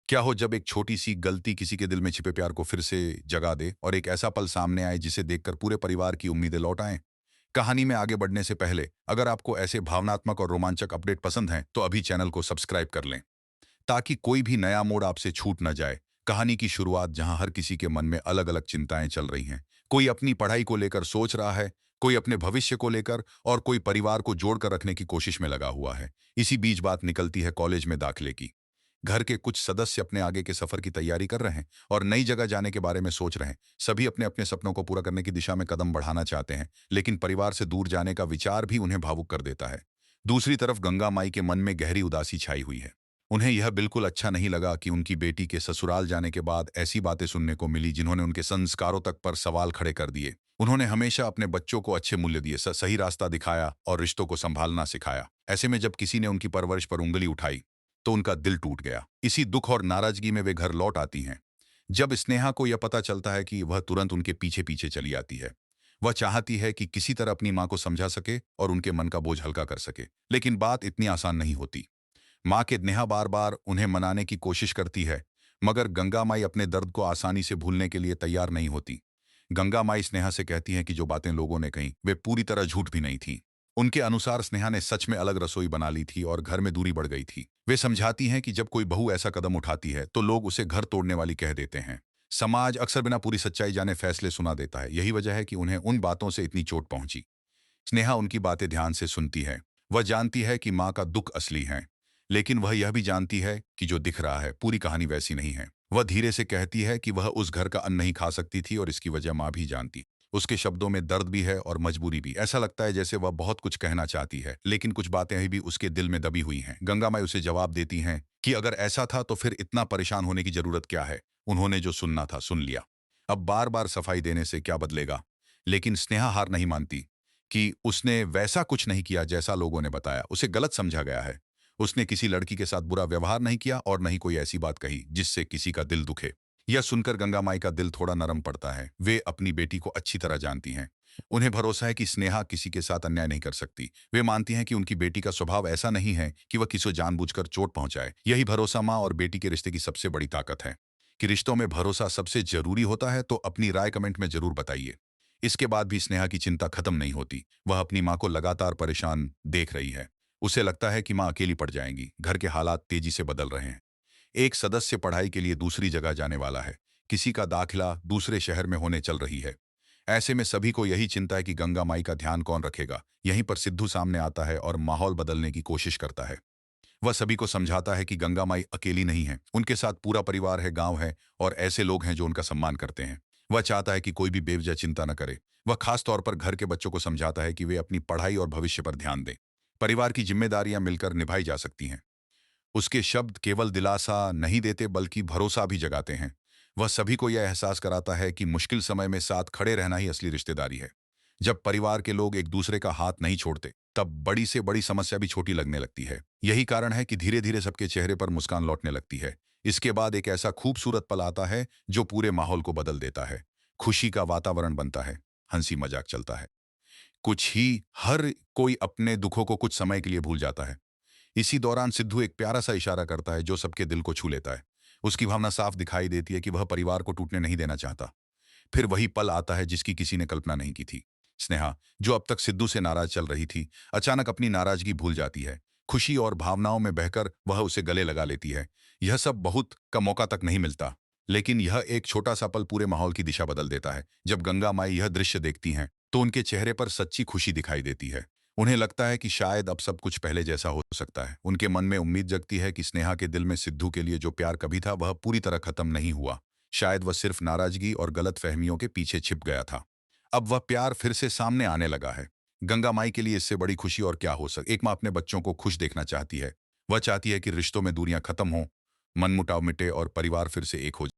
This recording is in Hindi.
क्या हो जब एक छोटी सी गलती किसी के दिल में छिपे प्यार को फिर से जगा दे और एक ऐसा पल सामने आए जिसे देखकर पूरे परिवार की उम्मीदें लौट आएं। कहानी में आगे बढ़ने से पहले अगर आपको ऐसे भावनात्मक और रोमांचक अपडेट पसंद हैं तो अभी चैनल को सब्सक्राइब कर लें ताकि कोई भी नया मोड़ आपसे छूट न जाए। कहानी की शुरुआत जहां हर किसी के मन में अलग अलग चिंताएं चल रही हैं। कोई अपनी पढ़ाई को लेकर सोच रहा है, कोई अपने भविष्य को लेकर और कोई परिवार को जोड़कर रखने की कोशिश में लगा हुआ है। इसी बीच बात निकलती है कॉलेज में दाखिले की। घर के कुछ सदस्य अपने आगे के सफर की तैयारी कर रहे हैं और नई जगह जाने के बारे में सोच रहे हैं। सभी अपने अपने सपनों को पूरा करने की दिशा में कदम बढ़ाना चाहते हैं, लेकिन परिवार से दूर जाने का विचार भी उन्हें भावुक कर देता है। दूसरी तरफ गंगा माई के मन में गहरी उदासी छाई हुई है। उन्हें यह बिल्कुल अच्छा नहीं लगा कि उनकी बेटी के ससुराल जाने के बाद ऐसी बातें सुनने को मिली जिन्होंने उनके संस्कारों तक पर सवाल खड़े कर दिए। उन्होंने हमेशा अपने बच्चों को अच्छे मूल्य दिए, सही रास्ता दिखाया और रिश्तों को संभालना सिखाया। ऐसे में जब किसी ने उनकी परवरिश पर उंगली उठाई तो उनका दिल टूट गया। इसी दुख और नाराजगी में वे घर लौट आती हैं। जब स्नेहा को यह पता चलता है कि वह तुरंत उनके पीछे पीछे चली आती है। वह चाहती है कि किसी तरह अपनी मां को समझा सके और उनके मन का बोझ हल्का कर सके, लेकिन बात इतनी आसान नहीं होती। मां के नेहा बार बार उन्हें मनाने की कोशिश करती है, मगर गंगा माई अपने दर्द को आसानी से भूलने के लिए तैयार नहीं होती। गंगा माई स्नेहा से कहती हैं कि जो बातें लोगों ने कही वे पूरी तरह झूठ भी नहीं थी। उनके अनुसार स्नेहा ने सच में अलग रसोई बना ली थी और घर में दूरी बढ़ गई थी। वे समझाती हैं कि जब कोई बहू ऐसा कदम उठाती है तो लोग उसे घर तोड़ने वाली कह देते हैं। समाज अक्सर बिना पूरी सच्चाई जाने फैसले सुना देता है। यही वजह है कि उन्हें उन बातों से इतनी चोट पहुंची। स्नेहा उनकी बातें ध्यान से सुनती है। वह जानती है कि माँ का दुख असली है, लेकिन वह यह भी जानती है कि जो दिख रहा है पूरी कहानी वैसी नहीं है। वह धीरे से कहती है कि वह उस घर का अन्न नहीं खा सकती थी और इसकी वजह माँ भी जानती। उसके शब्दों में दर्द भी है और मजबूरी भी। ऐसा लगता है जैसे वह बहुत कुछ कहना चाहती है, लेकिन कुछ बातें अभी भी उसके दिल में दबी हुई हैं। गंगा माई उसे जवाब देती हैं कि अगर ऐसा था तो फिर इतना परेशान होने की जरूरत क्या है। उन्होंने जो सुनना था सुन लिया। अब बार बार सफाई देने से क्या बदलेगा। लेकिन स्नेहा हार नहीं मानती कि उसने वैसा कुछ नहीं किया जैसा लोगों ने बताया। उसे गलत समझा गया है। उसने किसी लड़की के साथ बुरा व्यवहार नहीं किया और न ही कोई ऐसी बात कही जिससे किसी का दिल दुखे। यह सुनकर गंगा माई का दिल थोड़ा नरम पड़ता है। वे अपनी बेटी को अच्छी तरह जानती हैं। उन्हें भरोसा है कि स्नेहा किसी के साथ अन्याय नहीं कर सकती। वे मानती हैं कि उनकी बेटी का स्वभाव ऐसा नहीं है कि वह किसी को जानबूझकर चोट पहुंचाए। यही भरोसा माँ और बेटी के रिश्ते की सबसे बड़ी ताकत है। कि रिश्तों में भरोसा सबसे जरूरी होता है तो अपनी राय कमेंट में जरूर बताइए। इसके बाद भी स्नेहा की चिंता खत्म नहीं होती। वह अपनी माँ को लगातार परेशान देख रही है। उसे लगता है कि माँ अकेली पड़ जाएंगी। घर के हालात तेजी से बदल रहे हैं। एक सदस्य पढ़ाई के लिए दूसरी जगह जाने वाला है। किसी का दाखिला दूसरे शहर में होने चल रही है। ऐसे में सभी को यही चिंता है कि गंगा माई का ध्यान कौन रखेगा। यहीं पर सिद्धू सामने आता है और माहौल बदलने की कोशिश करता है। वह सभी को समझाता है कि गंगा माई अकेली नहीं है, उनके साथ पूरा परिवार है, गांव है और ऐसे लोग हैं जो उनका सम्मान करते हैं। वह चाहता है कि कोई भी बेवजह चिंता न करे। वह खास तौर पर घर के बच्चों को समझाता है कि वे अपनी पढ़ाई और भविष्य पर ध्यान दें। परिवार की जिम्मेदारियां मिलकर निभाई जा सकती हैं। उसके शब्द केवल दिलासा नहीं देते बल्कि भरोसा भी जगाते हैं। वह सभी को यह एहसास कराता है कि मुश्किल समय में साथ खड़े रहना ही असली रिश्तेदारी है। जब परिवार के लोग एक दूसरे का हाथ नहीं छोड़ते तब बड़ी से बड़ी समस्या भी छोटी लगने लगती है। यही कारण है कि धीरे धीरे सबके चेहरे पर मुस्कान लौटने लगती है। इसके बाद एक ऐसा खूबसूरत पल आता है जो पूरे माहौल को बदल देता है। खुशी का वातावरण बनता है। हंसी मजाक चलता है। कुछ ही हर कोई अपने दुखों को कुछ समय के लिए भूल जाता है। इसी दौरान सिद्धू एक प्यारा सा इशारा करता है जो सबके दिल को छू लेता है। उसकी भावना साफ दिखाई देती है कि वह परिवार को टूटने नहीं देना चाहता। फिर वही पल आता है जिसकी किसी ने कल्पना नहीं की थी। स्नेहा, जो अब तक सिद्धू से नाराज चल रही थी, अचानक अपनी नाराजगी भूल जाती है। खुशी और भावनाओं में बहकर वह उसे गले लगा लेती है। यह सब बहुत का मौका तक नहीं मिलता, लेकिन यह एक छोटा सा पल पूरे माहौल की दिशा बदल देता है। जब गंगा माई यह दृश्य देखती हैं तो उनके चेहरे पर सच्ची खुशी दिखाई देती है। उन्हें लगता है कि शायद अब सब कुछ पहले जैसा हो सकता है। उनके मन में उम्मीद जगती है कि स्नेहा के दिल में सिद्धू के लिए जो प्यार कभी था वह पूरी तरह खत्म नहीं हुआ। शायद वह सिर्फ नाराजगी और गलतफहमियों के पीछे छिप गया था। अब वह प्यार फिर से सामने आने लगा है। गंगा माई के लिए इससे बड़ी खुशी और क्या हो सके। एक माँ अपने बच्चों को खुश देखना चाहती है। वह चाहती है कि रिश्तों में दूरियां खत्म हों, मनमुटाव मिटे और परिवार फिर से एक हो जाए।